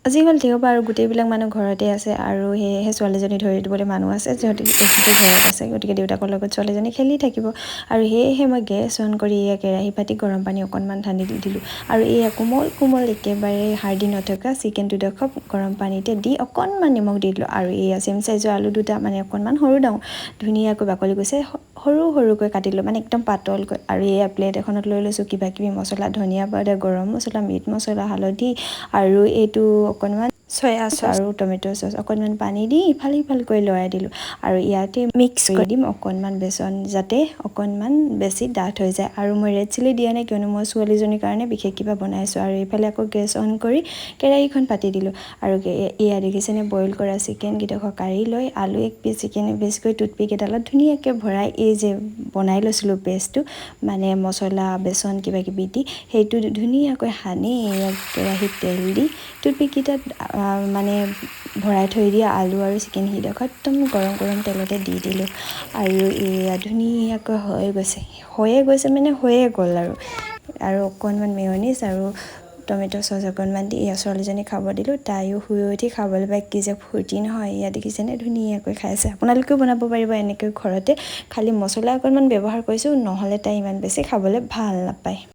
আজি হ'ল দেওবাৰ আৰু গোটেইবিলাক মানুহ ঘৰতে আছে আৰু সেয়েহে ছোৱালীজনী ধৰি দিবলৈ মানুহ আছে যিহেতু তেখেতে ঘৰত আছে গতিকে দেউতাকৰ লগত ছোৱালীজনী খেলি থাকিব আৰু সেয়েহে মই গেছ অন কৰি এয়া কেৰাহী পাতি গৰম পানী অকণমান ঢালি দিলোঁ আৰু এয়া কোমল কোমল একেবাৰে হাৰ্ডি নথকা চিকেন দুডোখৰ গৰম পানীতে দি অকণমান নিমখ দি দিলোঁ আৰু এয়া চেম চাইজৰ আলু দুটা মানে অকণমান সৰু ডাঙৰ ধুনীয়াকৈ বাকলি গৈছে সৰু সৰুকৈ কাটিলোঁ মানে একদম পাতলকৈ আৰু এয়া প্লেট এখনত লৈ লৈছোঁ কিবা কিবি মছলা ধনিয়া পাউডাৰ গৰম মছলা মিট মছলা হালধি আৰু এইটো অকণমান চয়া চচ আৰু টমেট' চচ অকণমান পানী দি ইফাল সিফাল কৰি লৰাই দিলোঁ আৰু ইয়াতে মিক্স কৰি দিম অকণমান বেচন যাতে অকণমান বেছি ডাঠ হৈ যায় আৰু মই ৰেড চিলি দিয়া নাই কিয়নো মই ছোৱালীজনীৰ কাৰণে বিশেষ কিবা বনাইছোঁ আৰু এইফালে আকৌ গেছ অন কৰি কেৰাহীখন পাতি দিলোঁ আৰু এয়া দেখিছেনে বইল কৰা চিকেনকেইডোখৰ কাঢ়ি লৈ আলু এক পিচ চিকেন এপিচকৈ টুথপিক এডালত ধুনীয়াকৈ ভৰাই এই যে বনাই লৈছিলোঁ পেষ্টটো মানে মছলা বেচন কিবা কিবি দি সেইটো ধুনীয়াকৈ সানি এয়া কেৰাহীত তেল দি টুথপিককেইটাত মানে ভৰাই থৈ দিয়া আলু আৰু চিকেন সিডোখৰ একদম গৰম গৰম তেলতে দি দিলোঁ আৰু এয়া ধুনীয়াকৈ হৈয়ে গ'ল আৰু অকণমান মেয়নিজ আৰু টমেট' চচ অকণমান দি এয়া ছোৱালীজনী খাব দিলোঁ তাইও শুই উঠি খাবলৈ পাই কি যে ফূৰ্তি নহয় এয়া দেখিছেনে ধুনীয়াকৈ খাইছে আপোনালোকেও বনাব পাৰিব এনেকৈ ঘৰতে খালি মছলা অকণমান ব্যৱহাৰ কৰিছোঁ নহ'লে তাই ইমান বেছি খাবলৈ ভাল নাপায়